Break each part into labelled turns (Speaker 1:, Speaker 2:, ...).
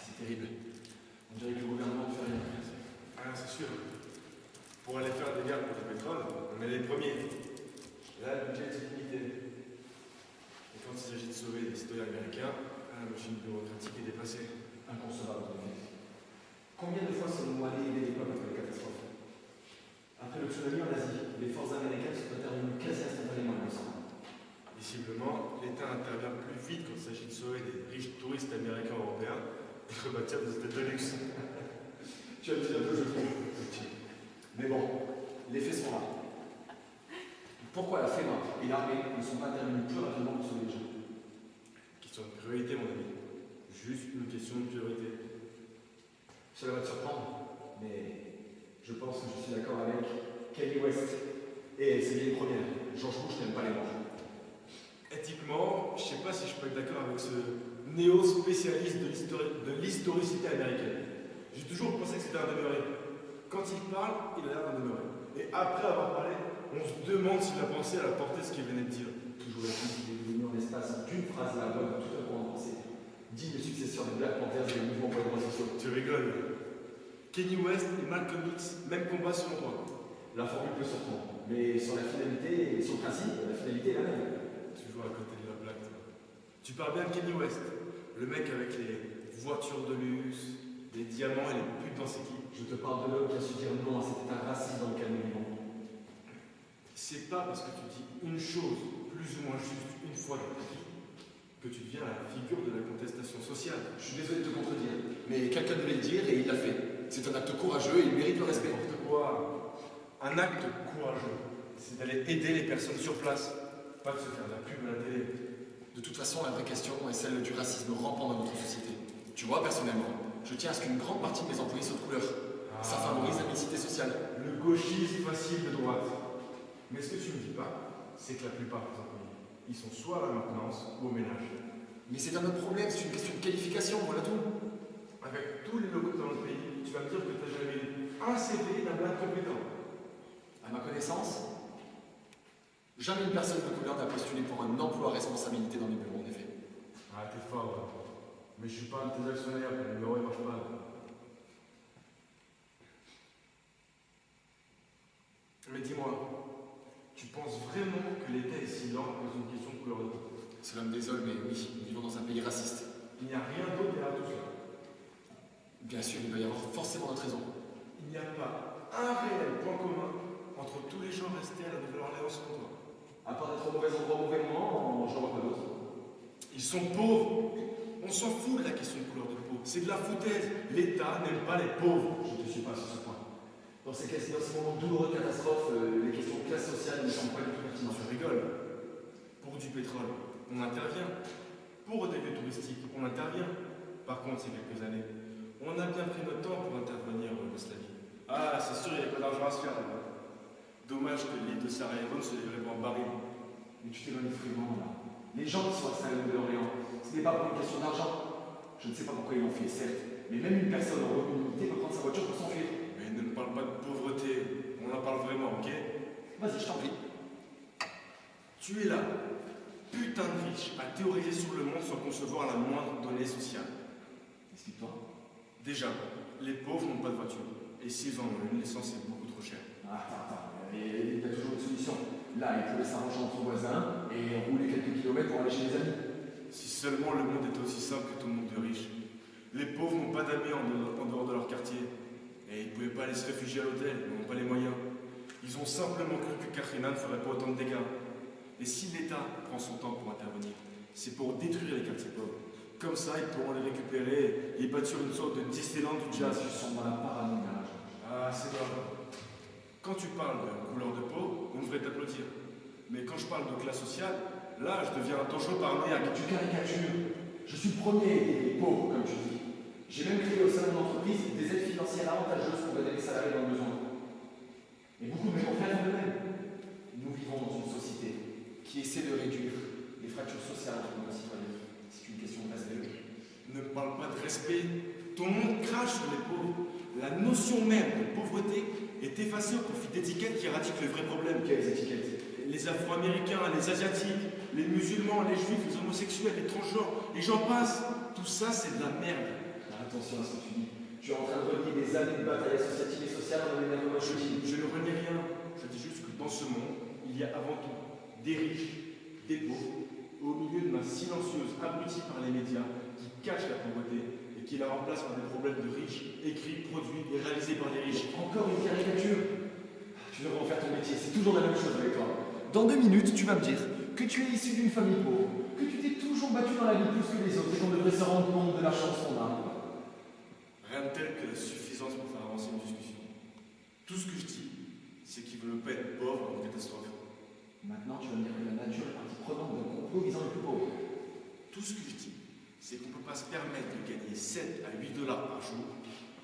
Speaker 1: C'est terrible. On dirait que le gouvernement ne fait rien.
Speaker 2: Ah, c'est sûr. Pour aller faire des guerres contre le pétrole, on est les premiers. Là, le budget est limité. Et quand il s'agit de sauver des citoyens américains, la machine bureaucratique est dépassée.
Speaker 1: Inconcevable, en effet. Combien de fois sommes-nous allés aider les peuples après les catastrophes? Après le tsunami en Asie, les forces américaines sont intervenues quasi instantanément dans le sang.
Speaker 2: Visiblement, l'État intervient plus vite quand il s'agit de sauver des riches touristes américains européens et de bâtir des hôtels de luxe.
Speaker 1: Tu as dit un peu, je trouve. Mais bon, les faits sont là. Pourquoi la FEMA et l'armée ne sont pas intervenus plus rapidement pour sauver les gens?
Speaker 2: Question de priorité, mon ami. Juste une question de priorité.
Speaker 1: Cela va te surprendre, mais je pense que je suis d'accord avec Kanye West. Et c'est bien une première. George Bush n'aime pas les morts.
Speaker 2: Éthiquement, je sais pas si je peux être d'accord avec ce néo-spécialiste de l'historicité américaine. J'ai toujours pensé que c'était un demeuré. Quand il parle, il a l'air d'un demeuré. Et après avoir parlé, on se demande s'il a pensé à la portée de ce qu'il venait de dire.
Speaker 1: Toujours est-il qu'il est devenu en l'espace d'une phrase à la bonne tout un courant de pensée. Digne successeur des Black Panthers et des mouvements pour les droits sociaux.
Speaker 2: Tu rigoles. Kanye West et Malcolm X, même combat selon toi.
Speaker 1: La formule peut surprendre, mais sur la finalité et sur le principe, la finalité est la même.
Speaker 2: Toujours à côté de la plaque, toi. Tu parles bien de Kanye West, le mec avec les voitures de luxe, les diamants et les putes dans ses équipes.
Speaker 1: Je te parle de l'homme qui a su dire non à cet état raciste dans lequel nous vivons.
Speaker 2: C'est pas parce que tu dis une chose plus ou moins juste une fois dans ta vie que tu deviens la figure de la contestation sociale.
Speaker 1: Je suis désolé de te contredire, mais quelqu'un devait le dire et il l'a fait. C'est un acte courageux et il mérite le respect.
Speaker 2: N'importe quoi. Un acte courageux, c'est d'aller aider les personnes sur place, pas de se faire de la pub à la télé.
Speaker 1: De toute façon, la vraie question est celle du racisme rampant dans notre société. Tu vois, personnellement, je tiens à ce qu'une grande partie de mes employés soient de couleur. Ça favorise la mixité sociale.
Speaker 2: Le gauchisme facile de droite. Mais ce que tu ne dis pas, c'est que la plupart des employés, ils sont soit à la maintenance ou au ménage.
Speaker 1: Mais c'est un autre problème, c'est une question de qualification, voilà tout.
Speaker 2: Avec tous les locaux dans le pays, tu vas me dire que tu n'as jamais eu un CV d'un black compétent.
Speaker 1: À ma connaissance, jamais une personne de couleur n'a postulé pour un emploi à responsabilité dans les bureaux, en effet.
Speaker 2: Ah, t'es fort, là. Mais je suis pas un de tes actionnaires, le numéro il marche pas. Là. Mais dis-moi, tu penses vraiment que l'État est si lent à cause d'une question de couleur de peau?
Speaker 1: Cela me désole, mais oui, nous vivons dans un pays raciste.
Speaker 2: Il n'y a rien d'autre derrière tout ça.
Speaker 1: Bien sûr, il doit y avoir forcément notre raison.
Speaker 2: Il n'y a pas un réel point commun entre tous les gens restés à la Nouvelle-Orléans selon toi.
Speaker 1: À part d'être au mauvais endroit au mauvais moment, j'en vois pas d'autre.
Speaker 2: Ils sont pauvres. On s'en fout de la question de couleur de peau. C'est de la foutaise. L'État n'aime pas les pauvres.
Speaker 1: Je te suis pas sur ce point. Dans ces moments douloureux de catastrophe, les questions de classe sociale ne sont pas du tout pertinentes.
Speaker 2: Tu rigoles. Pour du pétrole, on intervient. Pour des lieux touristiques, on intervient. Par contre, il y a quelques années, on a bien pris notre temps pour intervenir en Yougoslavie. Ah, c'est sûr, il n'y a pas d'argent à se faire là-bas. Dommage que l'île de Sarajevo ne se livrait pas en baril.
Speaker 1: Mais tu t'éloignes vraiment là. Les gens qui sont installés à Nouvelle-Orléans, ce n'est pas pour une question d'argent. Je ne sais pas pourquoi ils l'ont fait, certes, mais même une personne en revenu limité peut prendre sa voiture pour s'enfuir.
Speaker 2: Mais ne me parle pas de pauvreté, on en parle vraiment, ok?
Speaker 1: Vas-y, je t'en prie.
Speaker 2: Tu es là, putain de riche, à théoriser sur le monde sans concevoir la moindre donnée sociale.
Speaker 1: Explique-toi.
Speaker 2: Déjà, les pauvres n'ont pas de voiture, et s'ils en ont une, l'essence est beaucoup trop chère.
Speaker 1: Attends, il y a toujours une solution. Là, il pouvait s'arranger entre voisins et rouler quelques kilomètres pour aller chez les amis.
Speaker 2: Si seulement le monde était aussi simple que tout le monde de riche. Les pauvres n'ont pas d'amis en dehors de leur quartier. Et ils ne pouvaient pas aller se réfugier à l'hôtel, ils n'ont pas les moyens. Ils ont simplement cru que Katrina ne ferait pas autant de dégâts. Et si l'État prend son temps pour intervenir, c'est pour détruire les quartiers pauvres. Comme ça, ils pourront les récupérer et bâtir une sorte de Disneyland du jazz.
Speaker 1: Tu sens dans la paranoïa.
Speaker 2: Ah, c'est grave. Quand tu parles de couleur de peau, on devrait t'applaudir. Mais quand je parle de classe sociale, là, je deviens un tanchot paranoïaque.
Speaker 1: Tu caricatures. Je suis le premier à aider les pauvres, comme tu dis. J'ai même créé au sein de mon entreprise des aides financières avantageuses pour aider les salariés dans le besoin. Et beaucoup de mes confrères font de même. Nous vivons dans une société qui essaie de réduire les fractures sociales entre nos concitoyens. C'est une question de respect.
Speaker 2: Ne parle pas de respect. Ton monde crache sur les pauvres. La notion même de pauvreté est effacée au profit d'étiquettes qui éradiquent le vrai problème.
Speaker 1: Quelles étiquettes?
Speaker 2: Les Afro-Américains, les Asiatiques, les musulmans, les Juifs, les homosexuels, les transgenres, et j'en passe. Tout ça, c'est de la merde.
Speaker 1: Attention à ce que tu dis. Tu es en train de renier des années de bataille associative et sociale en énervement choqué.
Speaker 2: Je ne renie rien. Je dis juste que dans ce monde, il y a avant tout des riches, des pauvres, au milieu de masse silencieuse abrutie par les médias qui cachent la pauvreté et qui la remplacent par des problèmes de riches, écrits, produits et réalisés par les riches.
Speaker 1: Encore une caricature. Tu devrais en faire ton métier, c'est toujours la même chose avec toi. Dans 2 minutes, tu vas me dire que tu es issu d'une famille pauvre, que tu t'es toujours battu dans la vie plus que les autres et qu'on devrait se rendre compte de la chance qu'on a.
Speaker 2: Rien de tel que la suffisance pour faire avancer une discussion. Tout ce que je dis, c'est qu'il ne veut pas être pauvre en catastrophe.
Speaker 1: Maintenant, tu vas me dire que la nature est partie prenante d'un complot visant les plus pauvres.
Speaker 2: Tout ce que je dis, c'est qu'on ne peut pas se permettre de gagner 7 à 8 dollars par jour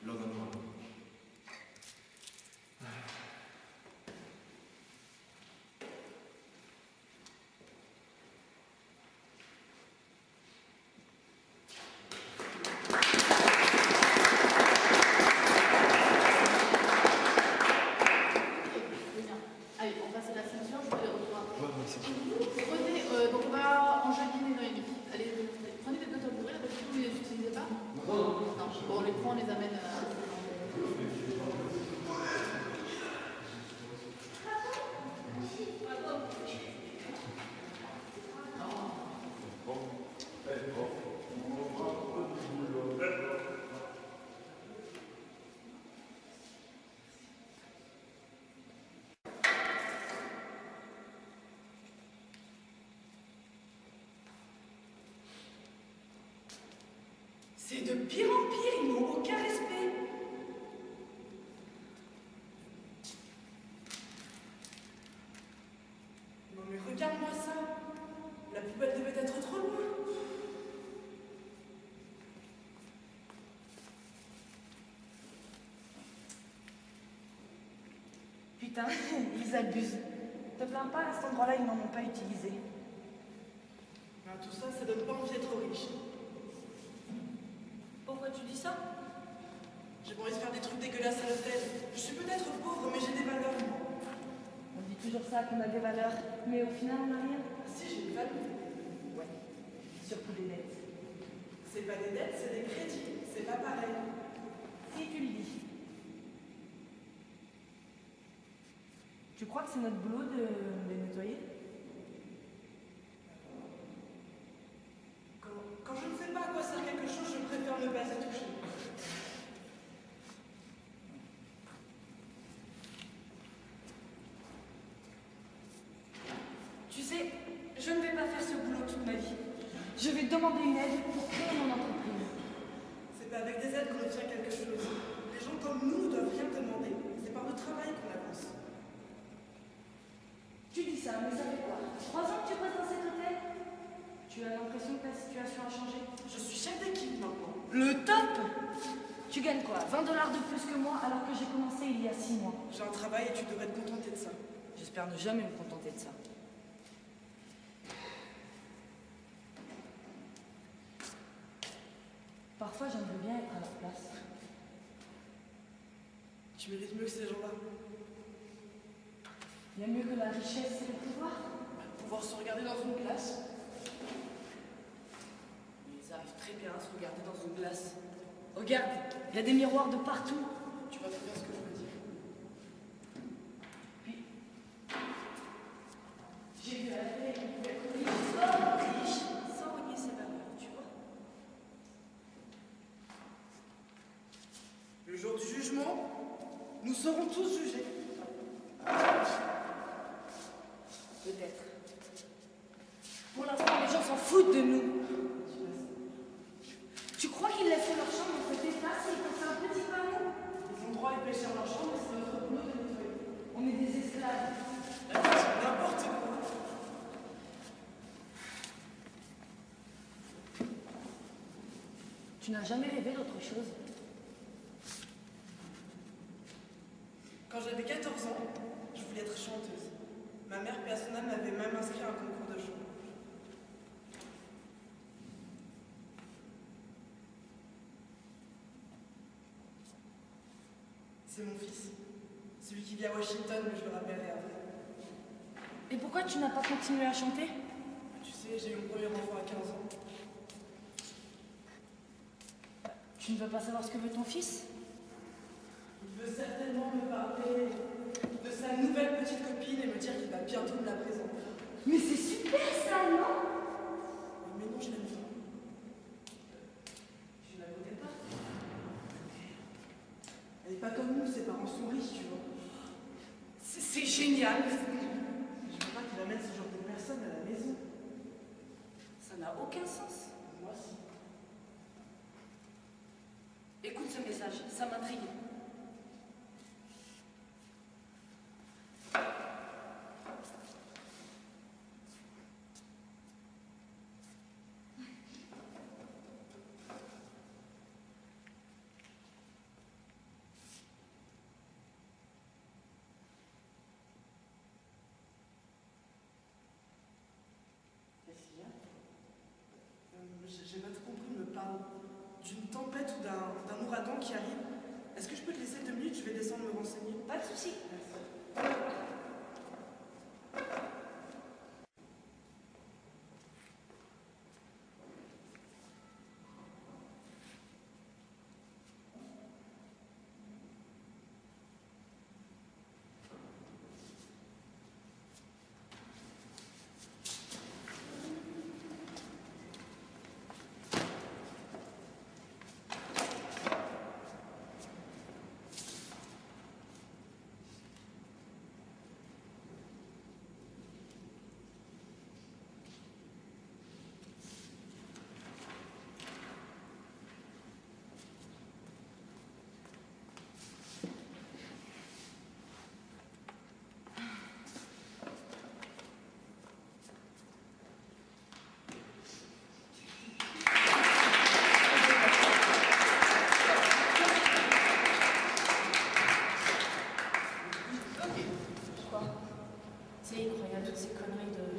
Speaker 2: lors d'un ouragan.
Speaker 3: Allez, on passe à la session, je vais les revoir. Prenez, donc on va enjardiner nos ennemis. Allez, prenez des deux tabourets, là, parce que vous ne les utilisez pas. Non, bon, on les prend, on les amène à...
Speaker 4: C'est de pire en pire, ils n'ont aucun respect. Non mais regarde-moi ça. La poubelle devait être trop loin.
Speaker 5: Putain, ils abusent. Te plains pas, à cet endroit-là, ils n'en ont pas utilisé.
Speaker 4: Ben, tout ça, ça donne pas envie d'être riche.
Speaker 5: Pourquoi tu dis ça?
Speaker 4: J'ai pas envie de faire des trucs dégueulasses à l'hôtel. Je suis peut-être pauvre, mais j'ai des valeurs.
Speaker 5: On dit toujours ça, qu'on a des valeurs, mais au final, on n'a rien.
Speaker 4: Si, j'ai une valeur.
Speaker 5: Ouais, surtout des dettes.
Speaker 4: C'est pas des dettes, c'est des crédits. C'est pas pareil.
Speaker 5: Si tu le dis. Tu crois que c'est notre boulot de les nettoyer?
Speaker 4: Quand je ne sais pas à quoi sert quelque chose, je préfère ne pas y toucher.
Speaker 5: Tu sais, je ne vais pas faire ce boulot toute ma vie. Je vais demander une aide pour créer mon entreprise.
Speaker 4: C'est pas avec des aides qu'on obtient quelque chose. Les gens comme nous ne doivent rien demander. C'est par le travail qu'on avance.
Speaker 5: Tu dis ça, mais ça fait quoi? 3 ans que tu bosses dans cet hôtel? Tu as l'impression que ta situation a changé?
Speaker 4: Je suis chef d'équipe maintenant.
Speaker 5: Le top! Tu gagnes quoi? 20 dollars de plus que moi alors que j'ai commencé il y a 6 mois.
Speaker 4: J'ai un travail et tu devrais te contenter de ça.
Speaker 5: J'espère ne jamais me contenter de ça. Parfois, j'aimerais bien être à leur place.
Speaker 4: Tu mérites mieux que ces gens-là.
Speaker 5: Il y a mieux que la richesse et le pouvoir.
Speaker 4: Pouvoir se regarder dans une glace.
Speaker 5: Ils arrivent très bien à se regarder dans une glace. Regarde, il y a des miroirs de partout.
Speaker 4: Tu vas très bien ce que je veux dire.
Speaker 5: Puis, j'ai vu à la télé qu'on pouvait être riche sans renier ses valeurs, tu vois.
Speaker 4: Le jour du jugement, nous serons tous jugés.
Speaker 5: Peut-être. Pour l'instant, les gens s'en foutent de nous. Tu crois qu'ils laisseraient leur chambre dans cet état s'ils font un petit panneau?
Speaker 4: Ils ont droit à pêcher dans leur chambre, mais c'est notre boulot de nettoyer.
Speaker 5: On est des esclaves.
Speaker 4: C'est n'importe quoi.
Speaker 5: Tu n'as jamais rêvé d'autre chose?
Speaker 4: Quand j'avais 14 ans, je voulais être chanteuse. Ma mère, paix à son âme, m'avait même inscrit à un concours de chant. C'est mon fils. Celui qui vit à Washington, mais je le rappellerai après.
Speaker 5: Et pourquoi tu n'as pas continué à chanter?
Speaker 4: Tu sais, j'ai eu mon premier enfant à 15 ans.
Speaker 5: Tu ne veux pas savoir ce que veut ton fils?
Speaker 4: Il veut certainement me parler de sa nouvelle petite copine et me dire qu'il va bientôt me la présenter.
Speaker 5: Mais c'est super ça, non?
Speaker 4: Mais non, je l'aime pas.
Speaker 5: Je ne la connais pas.
Speaker 4: Elle n'est pas comme nous, ses parents sont riches, tu vois.
Speaker 5: C'est génial.
Speaker 4: Je veux pas qu'il amène ce genre de personne à la maison.
Speaker 5: Ça n'a aucun sens.
Speaker 4: Moi, si.
Speaker 5: Écoute ce message, ça m'intrigue.
Speaker 4: J'ai mal compris, il me parle d'une tempête ou d'un ouragan qui arrive. Est-ce que je peux te laisser 2 minutes? Je vais descendre me renseigner.
Speaker 5: Pas de souci.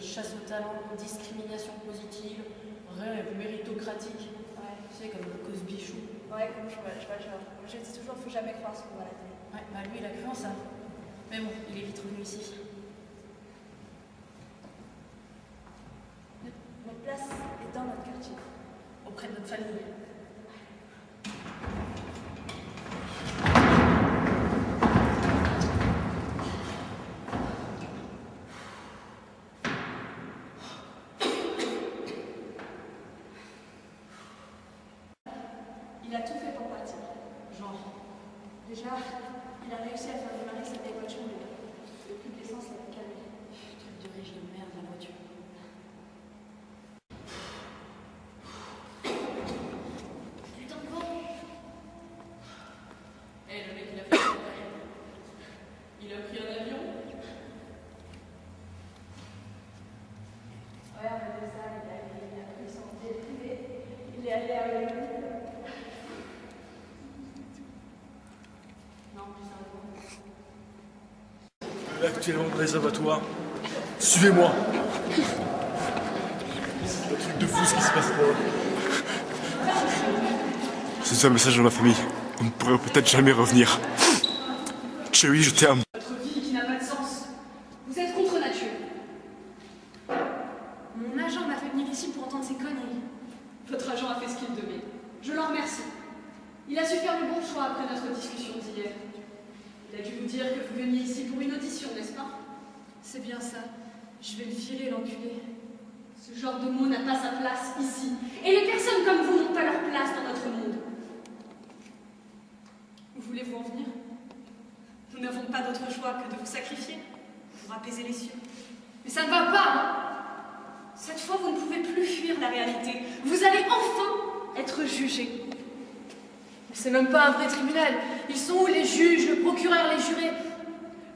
Speaker 5: Chasse au talent, discrimination positive, rêve méritocratique.
Speaker 3: Ouais.
Speaker 5: Tu sais, comme Cosby Chou.
Speaker 3: Ouais, je vois le genre. Moi, je dis toujours, faut jamais croire ce qu'on voit à la télé.
Speaker 5: Ouais, bah lui, il a cru en ça. Mais bon, il est vite revenu ici.
Speaker 3: Notre place est dans notre quartier.
Speaker 5: Auprès de notre famille.
Speaker 3: Il a tout fait pour partir.
Speaker 5: Genre,
Speaker 3: Déjà, il a réussi à faire démarrer sa vieille voiture, mais le prix de l'essence l'avait calmé.
Speaker 5: truc de riche de merde, la voiture.
Speaker 3: Putain de con!
Speaker 5: Eh, le mec, il a fait quoi derrière? Il a pris un avion?
Speaker 3: Ouais, on a fait ça, il a pris son jet privé, il est allé à Hollywood.
Speaker 5: Non, plus sérieusement.
Speaker 2: Actuellement dans les abattoirs. Suivez-moi. C'est un truc de fou ce qui se passe là. C'est un message à ma famille. On ne pourrait peut-être jamais revenir. Cherry, je t'aime.
Speaker 5: Votre vie qui n'a pas de sens. Vous êtes contre nature. Mon agent m'a fait venir ici pour entendre ces conneries. Votre agent a fait ce qu'il devait. Je l'en remercie. Il a su faire le bon choix après notre discussion d'hier. Il a dû vous dire que vous veniez ici pour une audition, n'est-ce pas? C'est bien ça. Je vais le virer, l'enculé. Ce genre de mot n'a pas sa place ici. Et les personnes comme vous n'ont pas leur place dans notre monde. Où voulez-vous en venir? Nous n'avons pas d'autre choix que de vous sacrifier pour apaiser les cieux. Mais ça ne va pas, hein? Cette fois, vous ne pouvez plus fuir la réalité. Vous allez enfin être jugé.
Speaker 3: C'est même pas un vrai tribunal. Ils sont où les juges, le procureur, les jurés?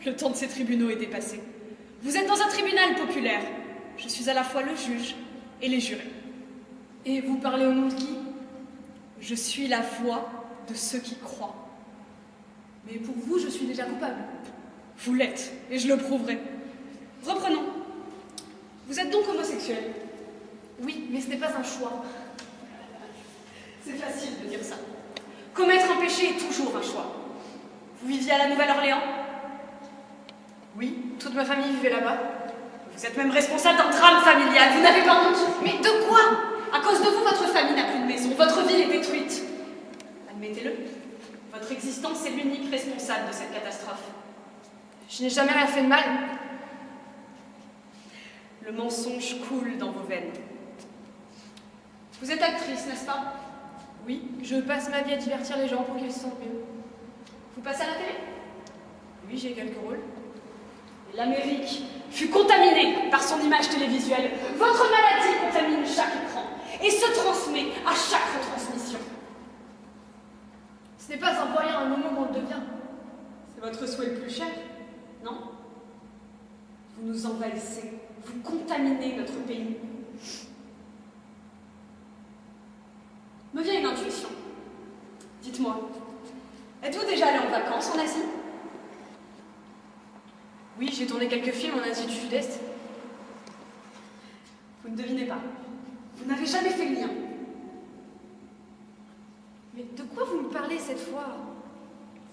Speaker 5: Le temps de ces tribunaux est dépassé. Vous êtes dans un tribunal populaire. Je suis à la fois le juge et les jurés.
Speaker 3: Et vous parlez au nom de qui?
Speaker 5: Je suis la voix de ceux qui croient.
Speaker 3: Mais pour vous, je suis déjà coupable.
Speaker 5: Vous l'êtes, et je le prouverai. Reprenons. Vous êtes donc homosexuel.
Speaker 3: Oui, mais ce n'est pas un choix.
Speaker 5: C'est facile de dire ça. Commettre un péché est toujours un choix. Vous viviez à la Nouvelle-Orléans?
Speaker 3: Oui, toute ma famille vivait là-bas.
Speaker 5: Vous êtes même responsable d'un drame familial. Vous n'avez pas honte? Mais de quoi? À cause de vous, votre famille n'a plus de maison. Votre vie est détruite. est l'unique responsable de cette catastrophe.
Speaker 6: Je n'ai jamais rien fait de mal.
Speaker 5: Le mensonge coule dans vos veines. Vous êtes actrice, n'est-ce pas?
Speaker 6: Oui, je passe ma vie à divertir les gens pour qu'ils se sentent mieux.
Speaker 5: Vous passez à la télé?
Speaker 6: Oui, j'ai quelques rôles.
Speaker 5: Et l'Amérique fut contaminée par son image télévisuelle. Votre maladie contamine chaque écran et se transmet à chaque retransmission.
Speaker 6: Ce n'est pas en voyant un moment qu'on le devient.
Speaker 5: C'est votre souhait le plus cher, non? Vous nous envahissez, vous contaminez notre pays. Me vient une intuition. Dites-moi, êtes-vous déjà allé en vacances en Asie?
Speaker 6: Oui, j'ai tourné quelques films en Asie du Sud-Est.
Speaker 5: Vous ne devinez pas. Vous n'avez jamais fait le lien.
Speaker 6: Mais de quoi vous me parlez cette fois?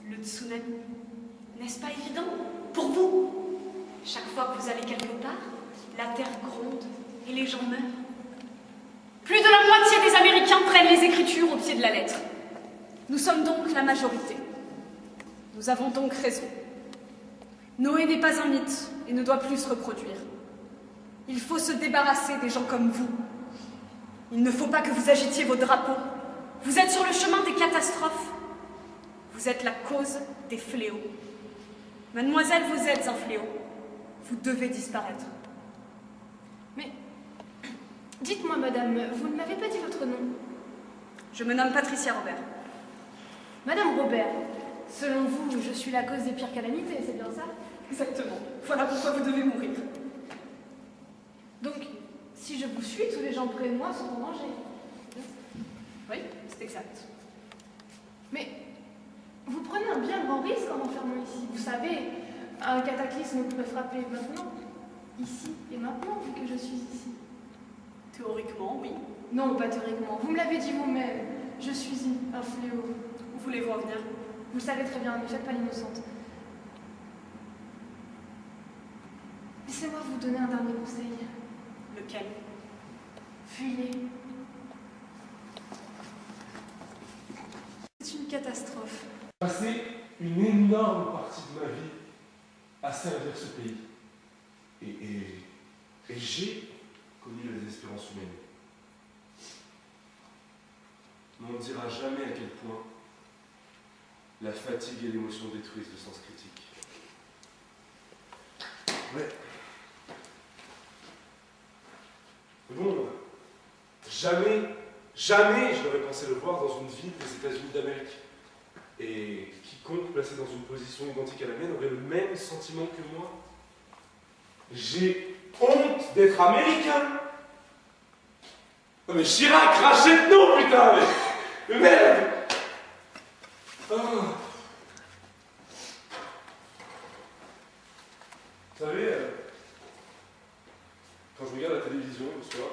Speaker 5: Le tsunami. N'est-ce pas évident? Pour vous. Chaque fois que vous allez quelque part, la terre gronde et les gens meurent. Plus de la moitié des Américains prennent les Écritures au pied de la lettre. Nous sommes donc la majorité. Nous avons donc raison. Noé n'est pas un mythe et ne doit plus se reproduire. Il faut se débarrasser des gens comme vous. Il ne faut pas que vous agitiez vos drapeaux. Vous êtes sur le chemin des catastrophes. Vous êtes la cause des fléaux. Mademoiselle, vous êtes un fléau. Vous devez disparaître.
Speaker 6: Mais dites-moi, madame, vous ne m'avez pas dit votre nom.
Speaker 5: Je me nomme Patricia Robert.
Speaker 6: Madame Robert, selon vous, je suis la cause des pires calamités, c'est bien ça?
Speaker 5: Exactement. Voilà pourquoi vous devez mourir.
Speaker 6: Donc, si je vous suis, tous les gens près de moi sont en danger.
Speaker 5: Oui, c'est exact.
Speaker 6: Mais vous prenez un bien grand risque en m'enfermant ici. Vous savez, un cataclysme pourrait frapper maintenant, ici et maintenant, vu que je suis ici.
Speaker 5: Théoriquement, oui.
Speaker 6: Non, pas théoriquement. Vous me l'avez dit vous-même. Je suis un fléau.
Speaker 5: Où voulez-vous en venir?
Speaker 6: Vous le savez très bien, ne faites pas l'innocente. Laissez-moi vous donner un dernier conseil.
Speaker 5: Lequel?
Speaker 6: Fuyez. C'est une catastrophe.
Speaker 7: J'ai passé une énorme partie de ma vie à servir ce pays. Et j'ai connu la désespérance humaine. Mais on ne dira jamais à quel point la fatigue et l'émotion détruisent le sens critique. Ouais. Mais bon, jamais je n'aurais pensé le voir dans une ville des États-Unis d'Amérique. Et quiconque placé dans une position identique à la mienne aurait le même sentiment que moi. J'ai honte d'être américain. Non mais Chirac, rachète-nous, putain, mais merde. Oh. Vous savez, quand je regarde la télévision le soir,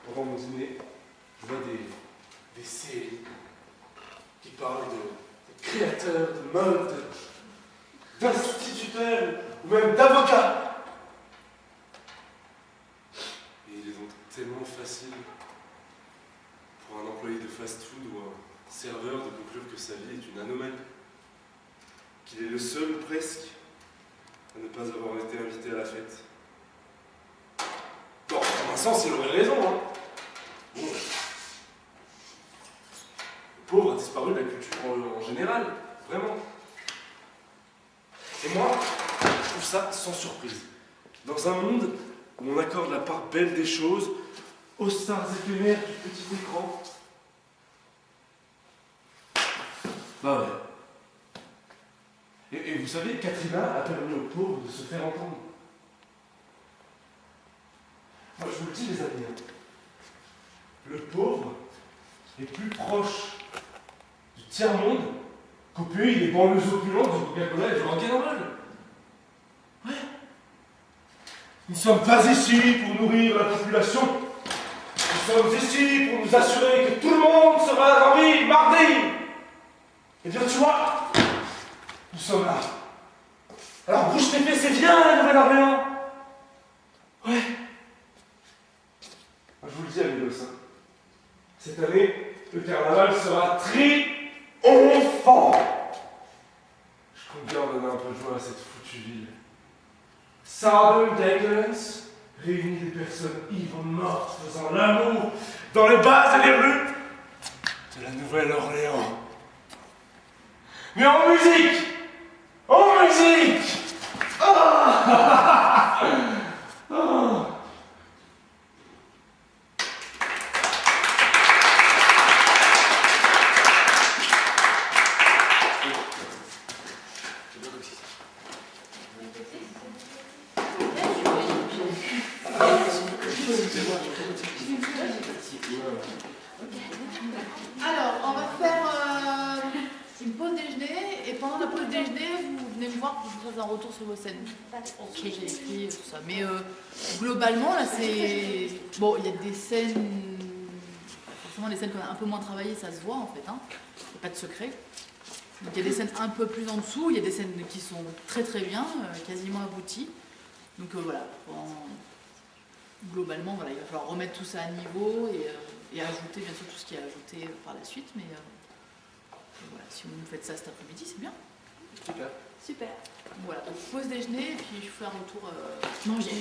Speaker 7: pendant mon dîner, je vois des séries qui parlent de créateurs, de mode, d'instituteurs ou même d'avocats. Et ils les ont tellement facile pour un employé de fast-food ou un serveur de conclure que sa vie est une anomalie. Qu'il est le seul, presque, à ne pas avoir été invité à la fête. Bon, dans un sens, il aurait raison, hein. Bon. Le pauvre a disparu de la culture en général, vraiment. Et moi, je trouve ça sans surprise. Dans un monde où on accorde la part belle des choses aux stars éphémères du petit écran. Bah ouais. Et vous savez, Katrina a permis aux pauvres de se faire entendre. Moi, je vous le dis, les amis, le pauvre est plus proche du tiers-monde qu'au pays des banlieues opulentes du Coca-Cola et du rock'n'roll. Ouais. Nous ne sommes pas ici pour nourrir la population. Nous sommes ici pour nous assurer que tout le monde sera en vie mardi. Eh bien, tu vois, nous sommes là. Alors bouge tes fesses et viens, la Nouvelle-Orléans. Ouais. Moi, je vous le dis, amigos, hein. Cette année, le carnaval sera triomphant. Cocheville. Southern Dangers réunit des personnes ivres mortes faisant l'amour dans les bars et les rues de la Nouvelle-Orléans. Mais en musique! En musique! Ah! Ah!
Speaker 3: Alors, on va faire une pause déjeuner, et pendant la pause déjeuner, vous venez me voir pour que je vous fasse un retour sur vos scènes. Ok, j'ai écrit tout ça. Mais globalement, là, c'est... Bon, il y a des scènes... Forcément, les scènes qu'on a un peu moins travaillées, ça se voit, en fait. Hein. Il n'y a pas de secret. Donc, il y a des scènes un peu plus en dessous, il y a des scènes qui sont très très bien, quasiment abouties. Donc, voilà. Globalement, voilà, il va falloir remettre tout ça à niveau et ajouter bien sûr tout ce qui est ajouté par la suite. Mais voilà, si vous me faites ça cet après-midi, c'est bien.
Speaker 1: Super.
Speaker 6: Super.
Speaker 3: Voilà, donc pause déjeuner et puis je vous fais un retour. Manger.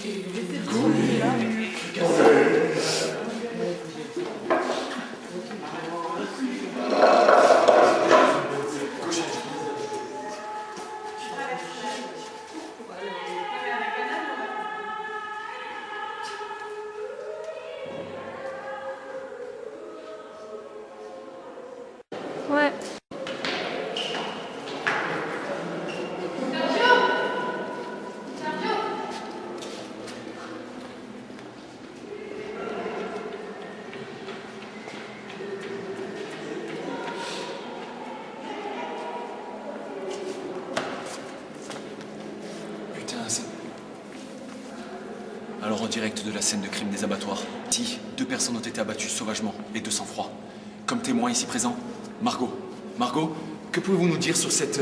Speaker 6: Ouais.
Speaker 8: Putain, c'est... Alors en direct de la scène de crime des abattoirs. Si, 2 personnes ont été abattues sauvagement et de sang-froid. Comme témoin ici présent, Margot. Margot, que pouvez-vous nous dire sur cet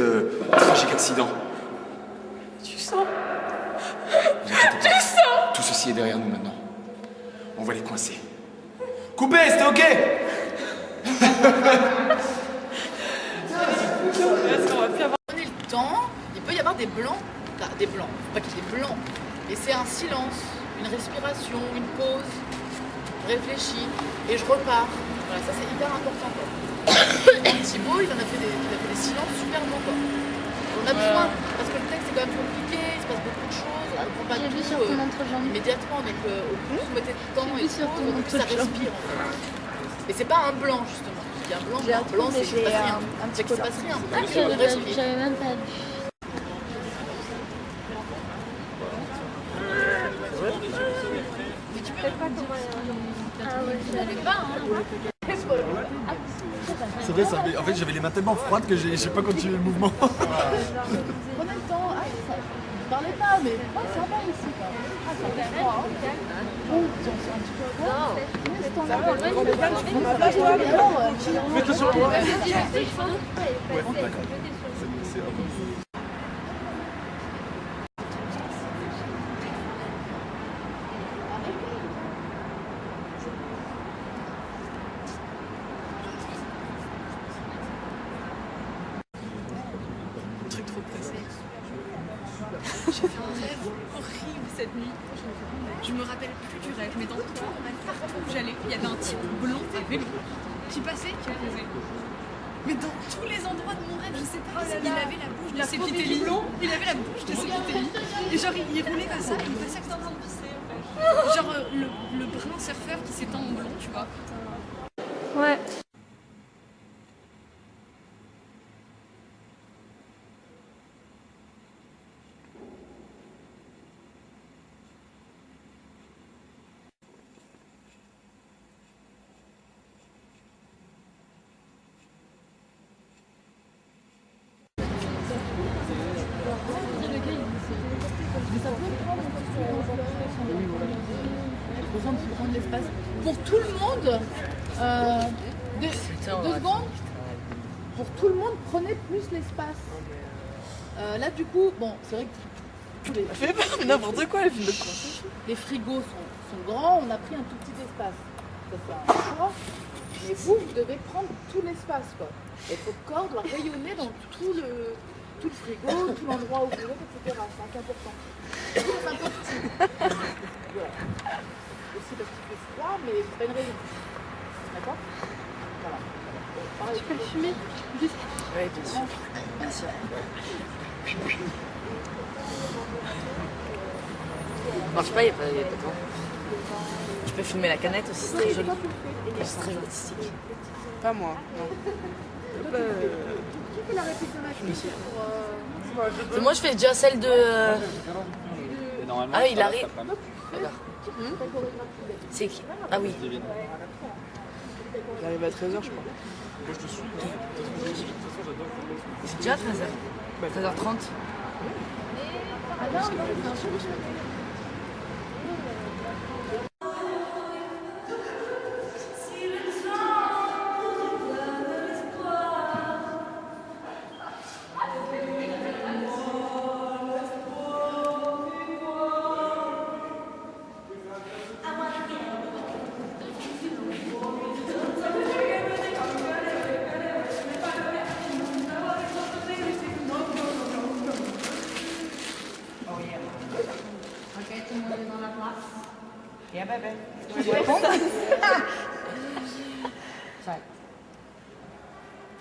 Speaker 8: tragique accident?
Speaker 6: Tu sens?
Speaker 8: Vous inquiétez pas. Tout ceci est derrière nous maintenant. On va les coincer. Coupez, c'était ok?
Speaker 3: Prenez le temps, il peut y avoir des blancs, enfin, des blancs, faut pas qu'il y ait des blancs, et c'est un silence, une respiration, une pause, réfléchis, et je repars. Voilà, ça c'est hyper important quoi. Thibaut, il a fait des silences super longs quoi. On a besoin, parce que le texte est quand même compliqué, il se passe beaucoup de choses, on ne prend pas
Speaker 6: J'ai vu
Speaker 3: tout
Speaker 6: sur ton entrejambe.
Speaker 3: immédiatement, donc au plus vous mettez de temps
Speaker 6: J'ai
Speaker 3: et
Speaker 6: vu sur
Speaker 3: tout,
Speaker 6: ton
Speaker 3: au plus ça respire en fait. Et c'est pas un blanc justement. Il y a un blanc,
Speaker 6: J'ai
Speaker 3: un blanc, c'est qu'il se passe rien.
Speaker 6: un
Speaker 3: C'est qu'il se passe rien.
Speaker 6: Ah,
Speaker 3: On respire.
Speaker 6: j'avais même pas vu.
Speaker 9: C'est vrai, ça en fait j'avais les mains tellement froides que j'ai pas continué le mouvement.
Speaker 3: Prenez le temps. Ah, ça, parlez pas, mais c'est sympa ici. Quoi. Ah, ça fait froid. Bon, si on fait un petit peu froid. Mais ce temps-là, tu prends ma place, toi.
Speaker 7: Mets-toi sur moi.
Speaker 9: Ouais, d'accord. C'est
Speaker 5: Trop pressé. J'ai fait un rêve horrible cette nuit. Je me rappelle plus du rêve, mais dans tout le rêve, partout où j'allais, il y avait un type blanc à vélo qui passait, qui faisait. Mais dans tous les endroits de mon rêve, je sais pas, il avait la bouche de Sepitelli. Il avait la bouche de Sepitelli. Et genre, il roulait comme ça, et il passait comme ça en pisser, en fait. Genre, le brun surfeur qui s'étend en blond, tu vois.
Speaker 6: Ouais.
Speaker 3: Prendre l'espace. Pour tout le monde, deux secondes. Pour tout le monde, prenez plus l'espace. Là, du coup, bon, c'est vrai que
Speaker 4: Fais pas n'importe quoi, elle filme de quoi.
Speaker 3: les frigos sont grands, on a pris un tout petit espace. Ça, c'est un choix. Mais vous devez prendre tout l'espace, quoi. Et votre corps doit rayonner dans tout tout le frigo, tout l'endroit où vous êtes, etc. C'est important. C'est important aussi. Voilà. Aussi parce qu'il fait froid, mais c'est pas une raison. D'accord? Voilà. Pareil, tu peux fumer?
Speaker 10: Oui, bien sûr. Bien sûr. Marche pas, il n'y a pas de temps. Tu peux fumer la canette aussi, c'est très joli. C'est très artistique.
Speaker 4: Pas moi, non.
Speaker 3: Qui fait la répétition pour...
Speaker 10: Moi, je fais déjà celle de... Ah, il arrive. Regarde. C'est qui? Ah oui.
Speaker 4: Il arrive à 13h, je crois.
Speaker 2: Moi, je te suis.
Speaker 10: C'est déjà 13h. 13h30.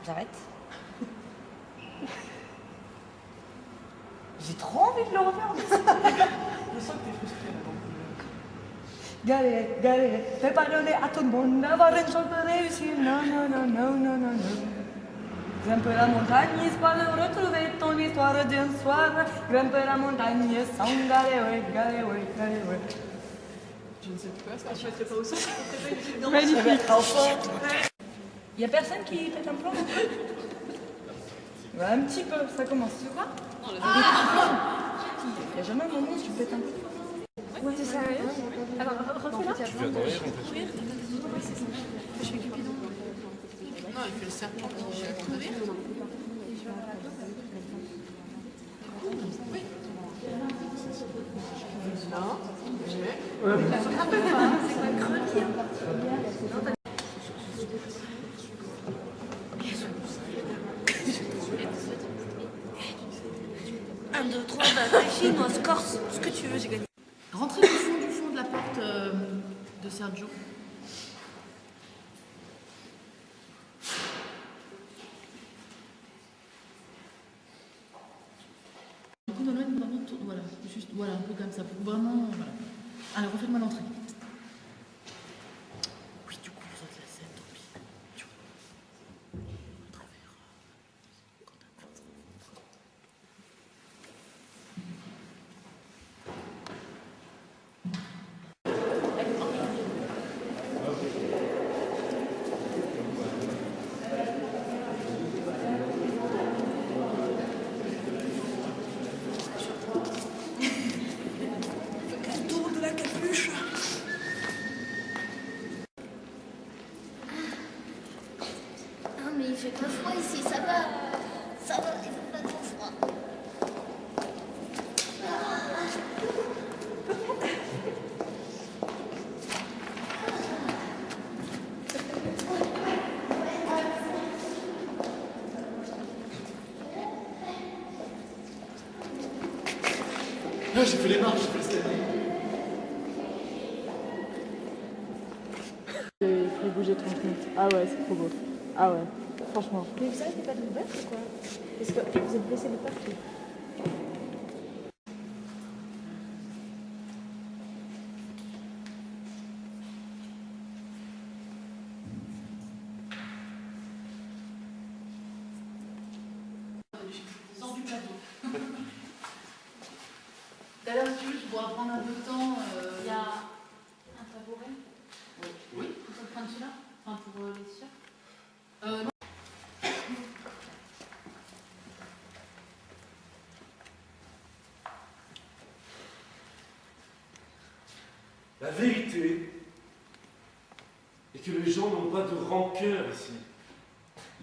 Speaker 10: J'arrête. J'ai trop envie de le refaire.
Speaker 4: Je sens que t'es frustrée là.
Speaker 11: Galère, galère, fais pardonner à tout le monde d'avoir une chance de réussir. Non, non, non, non, non, non, non. Grimpe la montagne, histoire de retrouver ton histoire d'un soir. Grimpe la montagne sans galérer, galérer, galérer.
Speaker 4: Je ne sais plus quoi,
Speaker 5: Ah, je mettrais pas au sol.
Speaker 11: Magnifique. Il y a personne qui pète un plomb? Ouais, un petit peu, ça commence. Tu vois? Il n'y a jamais un moment où tu pètes un plomb.
Speaker 6: Ouais, c'est ça. Alors, refais-la.
Speaker 2: Tu fais attendre, en fait.
Speaker 3: Je fais Cupidon. Non, il fait le serpent qui jette de rire. Oui. Non.
Speaker 6: C'est quoi le creux qui est en particulier?
Speaker 11: 1, 2, 3, réfléchis, noise, corse, ce que tu veux, j'ai gagné.
Speaker 3: Rentrez du fond de la porte de Sergio. Du coup, Nolwenn, par contre, voilà, juste, voilà, un peu comme ça, pour vraiment, voilà. Alors, refaites-moi l'entrée. Oui, du coup, vous autres, la scène, tant pis. Tu vois. À travers, quand t'as peur.
Speaker 11: Autour de la capuche.
Speaker 12: Non mais il fait pas froid ici, ça va, il fait pas trop froid.
Speaker 1: Là, j'ai fait les marches, j'ai fait l'escalier.
Speaker 3: Il faut bouger 30 minutes. Ah ouais, c'est trop beau. Ah ouais, franchement.
Speaker 6: Mais vous savez, c'est pas de vous battre, quoi. Parce que vous êtes blessé de partout.
Speaker 3: Sors du plateau. D'ailleurs, si tu veux, je pourrais prendre un peu de temps.
Speaker 5: Il y a un tabouret.
Speaker 3: Oui.
Speaker 5: On peut prendre celui-là. Enfin, pour les t-shirts.
Speaker 3: Non.
Speaker 7: La vérité est que les gens n'ont pas de rancœur ici.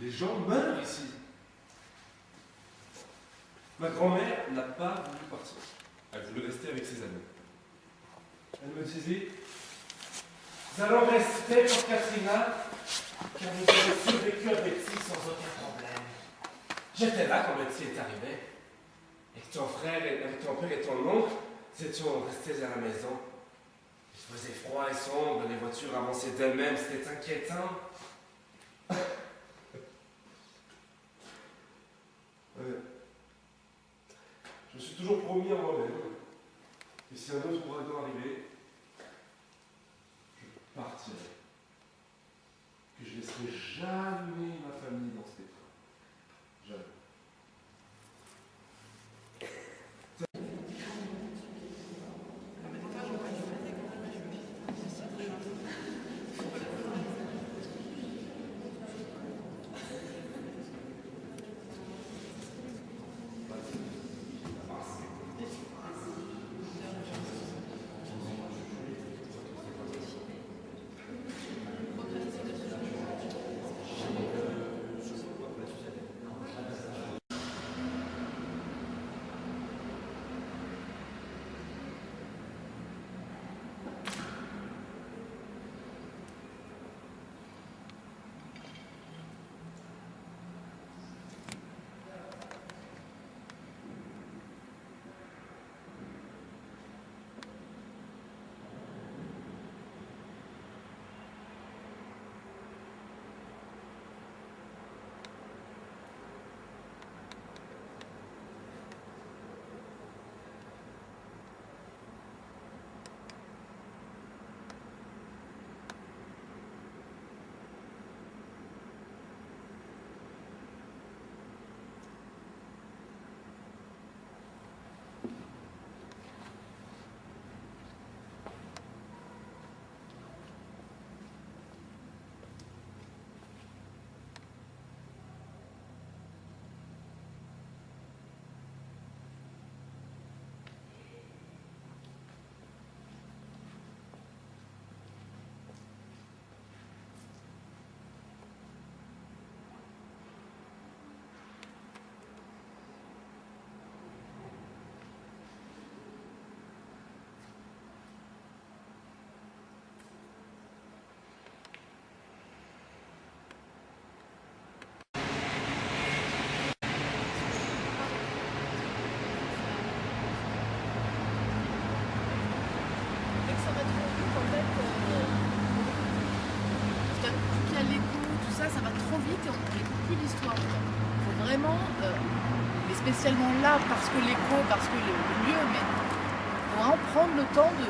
Speaker 7: Les gens meurent ici. Ma grand-mère n'a pas voulu partir. Elle voulait rester avec ses amis. Elle me disait, nous allons respect pour Katrina, car nous avons survécu avec lui sans aucun problème. J'étais là quand Betsy est arrivée. Et que ton frère, avec ton père et ton oncle, ils étaient restés à la maison. Il faisait froid et sombre, les voitures avançaient d'elles-mêmes, c'était inquiétant. Je me suis toujours promis en moi-même que si un autre ouragan arrivait, je partirais. Que je laisserai jamais ma famille dans cet état. Jamais.
Speaker 3: mais spécialement là, parce que l'écho, parce que le lieu, mais on va vraiment prendre le temps de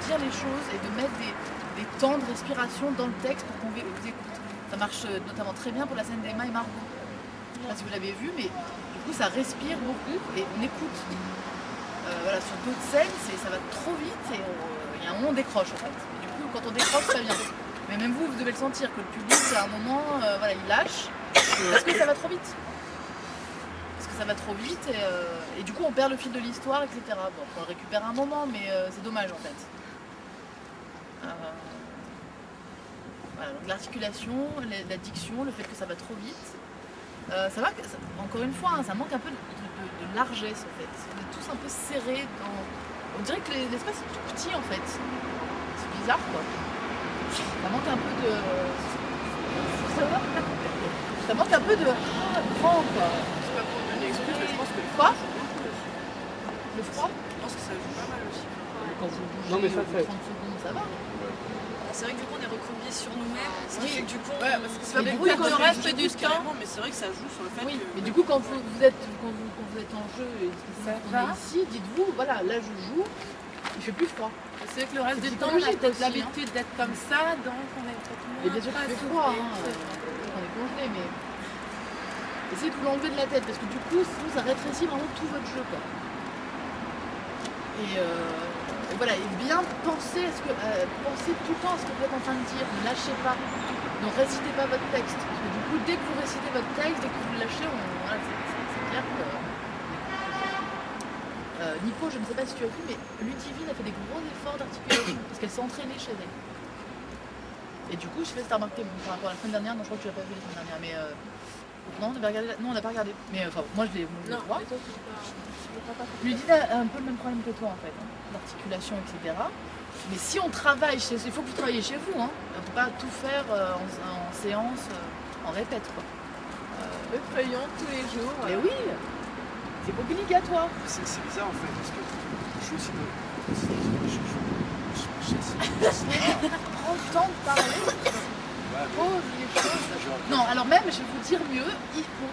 Speaker 3: dire les choses et de mettre des temps de respiration dans le texte pour qu'on vous écoute. Ça marche notamment très bien pour la scène d'Emma et Margot. Je ne sais pas si vous l'avez vu, mais du coup ça respire beaucoup et on écoute. Voilà, sur d'autres scènes, ça va trop vite et il y a un moment on décroche en fait. Et du coup, quand on décroche, ça vient. Mais même vous, vous devez le sentir, que le public, à un moment, voilà, il lâche parce que ça va trop vite. Parce que ça va trop vite et du coup on perd le fil de l'histoire, etc. Bon, on le récupère un moment, mais c'est dommage en fait. Voilà, donc l'articulation, la diction, le fait que ça va trop vite, ça va, encore une fois, hein, ça manque un peu de largesse en fait. On est tous un peu serrés dans... On dirait que l'espace est tout petit en fait. C'est bizarre quoi. Ça manque un peu de... Ça manque un peu de... grand quoi.
Speaker 4: C'est pas pour donner excuse, mais je pense que le
Speaker 3: Quoi
Speaker 4: Le froid, je pense que ça joue pas mal aussi.
Speaker 3: Quand vous bougez
Speaker 7: Non, mais ça fait
Speaker 3: 30 secondes, ça va.
Speaker 5: C'est vrai que du coup on est recroquevillé sur nous-mêmes, ce qui fait que du coup
Speaker 4: Ouais, parce que ça
Speaker 3: Mais
Speaker 4: fait
Speaker 3: du coup,
Speaker 4: beaucoup
Speaker 3: quand
Speaker 4: de
Speaker 3: le
Speaker 4: reste
Speaker 3: reste
Speaker 4: du
Speaker 3: du
Speaker 4: temps,
Speaker 3: temps-
Speaker 4: mais c'est vrai que ça joue sur le fait
Speaker 3: Oui,
Speaker 4: que...
Speaker 3: mais du coup, quand vous êtes en jeu et que vous êtes ici, dites-vous, voilà, là je joue, il fait plus froid.
Speaker 4: C'est vrai que le reste du temps, on a
Speaker 3: psychologique
Speaker 4: peut-être
Speaker 3: aussi,
Speaker 4: l'habitude d'être comme ça, donc on est peut-être moins...
Speaker 3: Et bien sûr qu'il fait froid, hein, on est congelé, mais essayez de vous l'enlever de la tête, parce que du coup, sinon, ça rétrécit vraiment tout votre jeu, quoi. Et voilà, et bien penser pensez tout le temps à ce que vous êtes en train de dire, ne lâchez pas, ne récitez pas votre texte, parce que du coup, dès que vous récitez votre texte, dès que vous le lâchez, voilà, c'est clair que... Nico, je ne sais pas si tu as vu, mais Ludivine a fait des gros efforts d'articulation parce qu'elle s'est entraînée chez elle. Et du coup, je sais pas si tu as remarqué, bon, par rapport à la semaine dernière, non, je crois que tu l'as pas vu la semaine dernière, mais non, on avait regardé, non, on n'a pas regardé. Mais enfin, moi je l'ai voir. Ludivine a un peu le même problème que toi en fait, hein, l'articulation, etc. Mais si on travaille, il faut que vous travailliez chez vous, hein. On ne peut pas tout faire en séance, en répète quoi. Le feuillant tous les jours. Mais oui, c'est obligatoire.
Speaker 9: C'est bizarre en fait, parce que je suis aussi de...
Speaker 3: Prends le temps de parler. Pose les choses. Non, alors même, je vais vous dire mieux,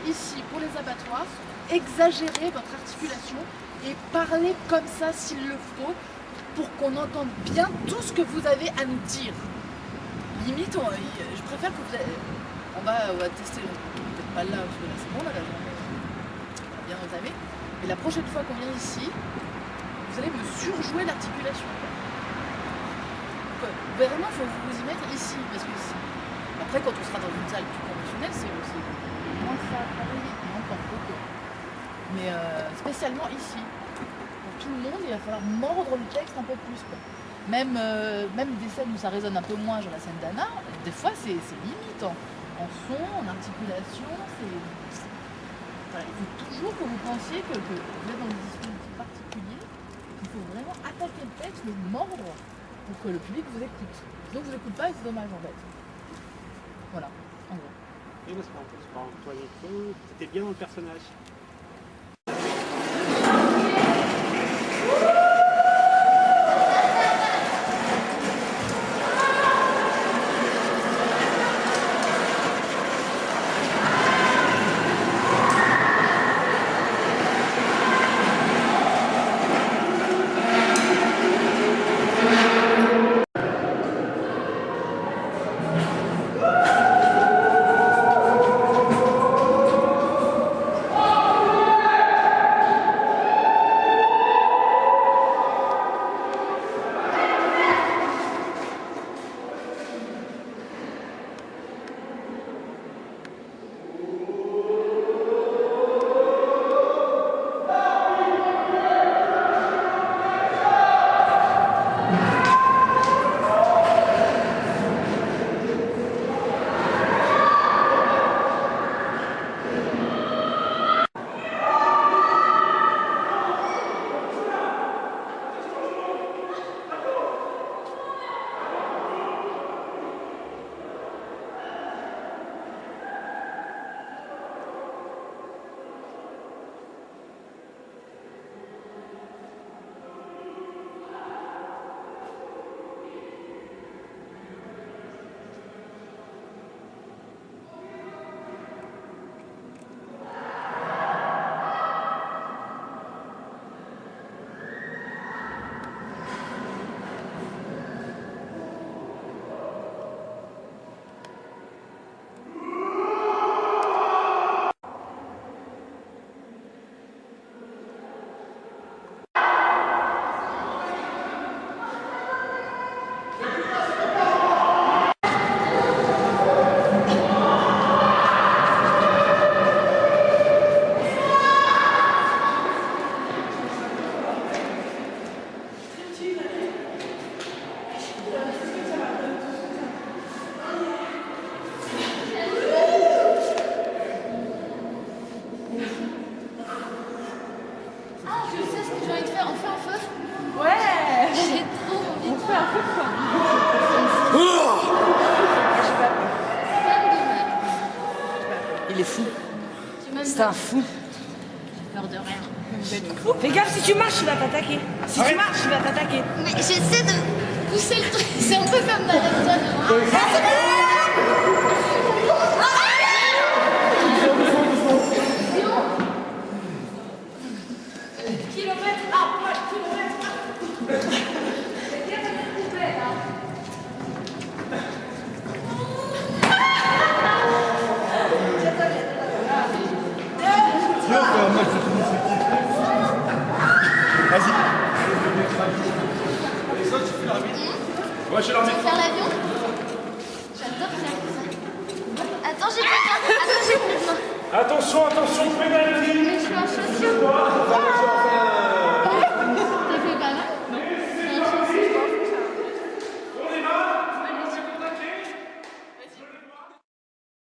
Speaker 3: ici, pour les abattoirs, exagérez votre articulation et parlez comme ça s'il le faut pour qu'on entende bien tout ce que vous avez à nous dire. Limite, je préfère que vous... On va tester, peut-être pas là, parce que là c'est bon, là, la journée on a bien entamé. Mais la prochaine fois qu'on vient ici, vous allez me surjouer l'articulation. Vraiment, il faut vous y mettre ici, parce que après, quand on sera dans une salle plus conventionnelle, c'est moins ça à travailler, et encore beaucoup. Mais spécialement ici, pour tout le monde, il va falloir mordre le texte un peu plus, quoi. Même des scènes où ça résonne un peu moins, genre la scène d'Anna, des fois c'est limitant. En son, en articulation, c'est... Voilà, il faut toujours que vous pensiez que vous êtes dans un dispositif particulier, qu'il faut vraiment attaquer le texte, le mordre, pour que le public vous écoute. Donc vous n'écoutez pas et c'est dommage en fait. Voilà, en gros.
Speaker 13: Oui, parce qu'en plus, par toi, t'étais bien dans le personnage.
Speaker 10: Il est fou. C'est un fou.
Speaker 3: Peur de rien.
Speaker 11: Fais gaffe, si tu marches, il va t'attaquer. Si tu marches, il va t'attaquer.
Speaker 12: Mais j'essaie de pousser le truc. C'est un peu comme Madame Tonnerre.
Speaker 5: Kilomètre à poil, kilomètre à... C'est bien de couper, là.
Speaker 2: Vas-y. Ouais, je suis l'arbitre.
Speaker 12: Faire l'avion? J'adore faire ça. Attends, j'ai plus de main.
Speaker 2: Attention, attention, pénalité.
Speaker 12: Mais je suis en chaussures.